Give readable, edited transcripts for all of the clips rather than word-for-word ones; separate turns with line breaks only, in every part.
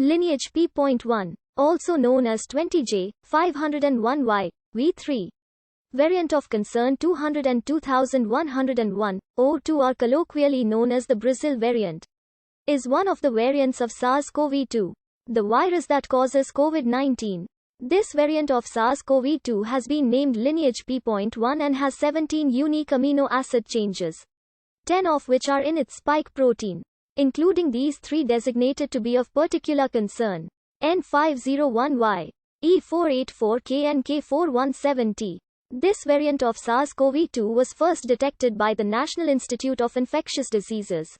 Lineage P.1, also known as 20J501Y, V3. Variant of concern 202,101, O2 or colloquially known as the Brazil variant, is one of the variants of SARS-CoV-2, the virus that causes COVID-19. This variant of SARS-CoV-2 has been named Lineage P.1 and has 17 unique amino acid changes, 10 of which are in its spike protein, including these 3 designated to be of particular concern: N501Y, E484K and K417T. This variant of SARS-CoV-2 was first detected by the National Institute of Infectious Diseases,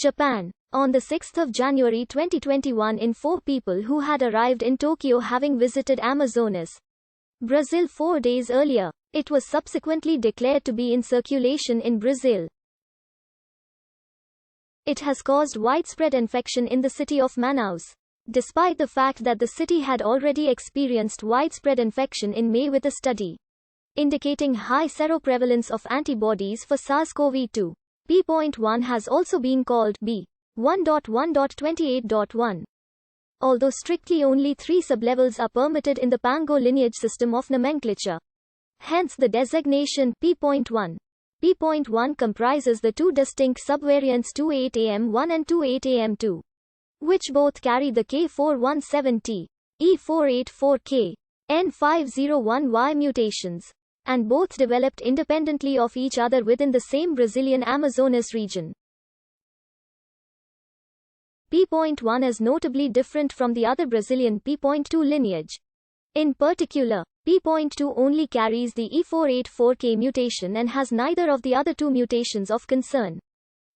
Japan, on 6 January 2021 in 4 people who had arrived in Tokyo having visited Amazonas, Brazil 4 days earlier. It was subsequently declared to be in circulation in Brazil. It has caused widespread infection in the city of Manaus, despite the fact that the city had already experienced widespread infection in May with a study indicating high seroprevalence of antibodies for SARS-CoV-2. P.1 has also been called B.1.1.28.1. Although strictly only 3 sublevels are permitted in the Pango lineage system of nomenclature. Hence the designation P.1. P.1 comprises the 2 distinct subvariants 28AM1 and 28AM2, which both carry the K417T, E484K, N501Y mutations, and both developed independently of each other within the same Brazilian Amazonas region. P.1 is notably different from the other Brazilian P.2 lineage. In particular, P.2 only carries the E484K mutation and has neither of the other 2 mutations of concern,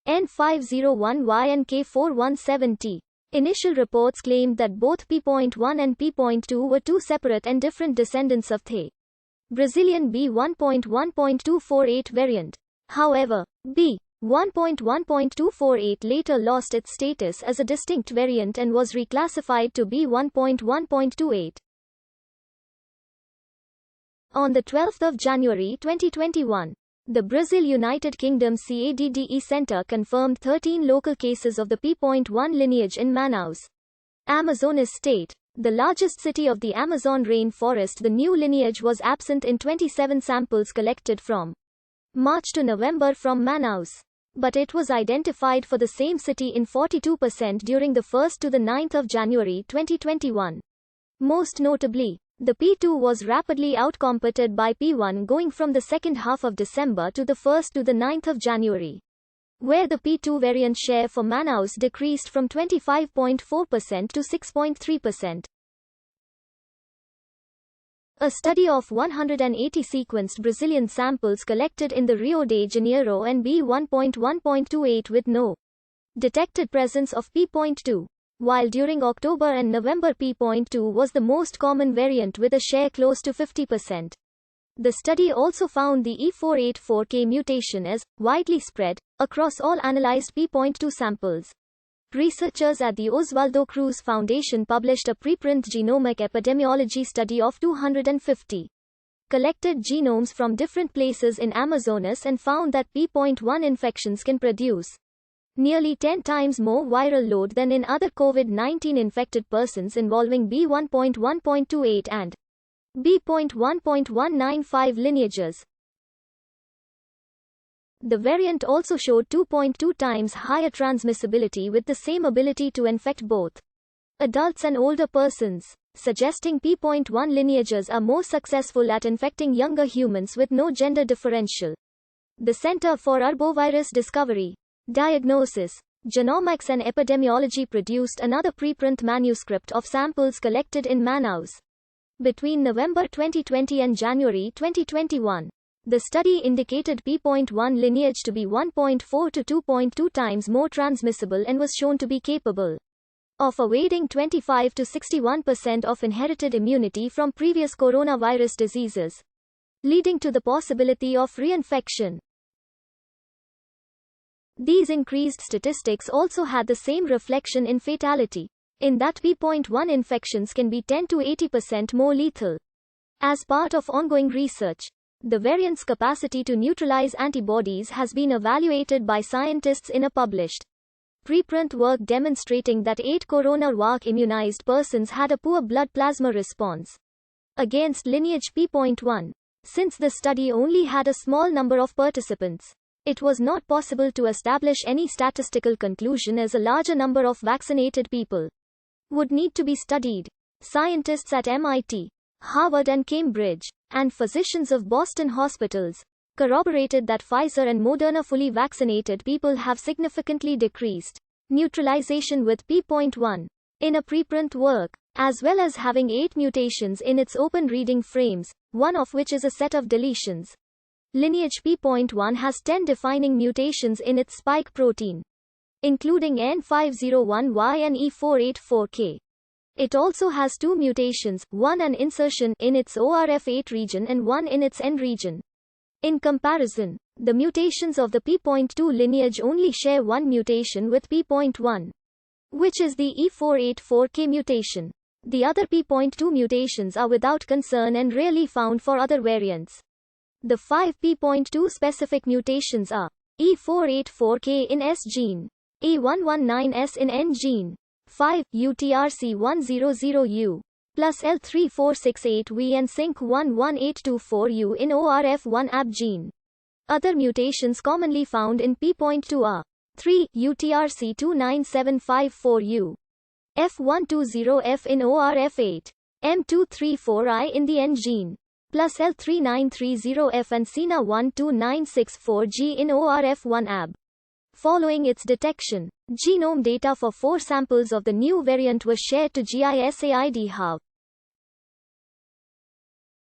N501Y and K417T. Initial reports claimed that both P.1 and P.2 were 2 separate and different descendants of the Brazilian B.1.1.248 variant. However, B.1.1.248 later lost its status as a distinct variant and was reclassified to B.1.1.28. On 12 January 2021, the Brazil United Kingdom CADDE Center confirmed 13 local cases of the P.1 lineage in Manaus, Amazonas state, the largest city of the Amazon rainforest. The new lineage was absent in 27 samples collected from March to November from Manaus, but it was identified for the same city in 42% during the 1st to the 9th of January 2021. Most notably, the P2 was rapidly outcompeted by P1 going from the second half of December to the 1st to the 9th of January, where the P2 variant share for Manaus decreased from 25.4% to 6.3%. A study of 180 sequenced Brazilian samples collected in the Rio de Janeiro and B.1.1.28 with no detected presence of P.2. While during October and November P.2 was the most common variant with a share close to 50%. The study also found the E484K mutation is widely spread across all analyzed P.2 samples. Researchers at the Oswaldo Cruz Foundation published a preprint genomic epidemiology study of 250 collected genomes from different places in Amazonas and found that P.1 infections can produce nearly 10 times more viral load than in other COVID-19 infected persons involving B.1.1.28 and B.1.195 lineages. The variant also showed 2.2 times higher transmissibility with the same ability to infect both adults and older persons, suggesting P.1 lineages are more successful at infecting younger humans with no gender differential. The Center for Arbovirus Discovery, Diagnosis, Genomics and Epidemiology produced another preprint manuscript of samples collected in Manaus between November 2020 and January 2021. The study indicated P.1 lineage to be 1.4 to 2.2 times more transmissible and was shown to be capable of evading 25 to 61% of inherited immunity from previous coronavirus diseases, leading to the possibility of reinfection. These increased statistics also had the same reflection in fatality, in that P.1 infections can be 10 to 80% more lethal. As part of ongoing research, the variant's capacity to neutralize antibodies has been evaluated by scientists in a published preprint work demonstrating that 8 coronavac immunized persons had a poor blood plasma response against Lineage B.1. Since the study only had a small number of participants, it was not possible to establish any statistical conclusion as a larger number of vaccinated people would need to be studied. Scientists at MIT, Harvard and Cambridge, and physicians of Boston hospitals corroborated that Pfizer and Moderna fully vaccinated people have significantly decreased neutralization with P.1 in a preprint work, as well as having 8 mutations in its open reading frames, one of which is a set of deletions. Lineage P.1 has 10 defining mutations in its spike protein, including N501Y and E484K. It also has 2 mutations, one an insertion in its ORF8 region and one in its N region. In comparison, the mutations of the P.2 lineage only share one mutation with P.1, which is the E484K mutation. The other P.2 mutations are without concern and rarely found for other variants. The 5 P.2 specific mutations are E484K in S gene, E119S in N gene, 5 UTRC100U, plus L3468V and Sync11824U in ORF1 AB gene. Other mutations commonly found in P.2 are 3 UTRC29754U, F120F in ORF8, M234I in the N gene, plus L3930F and SINA12964G in ORF1 AB. Following its detection, genome data for 4 samples of the new variant was shared to GISAID. How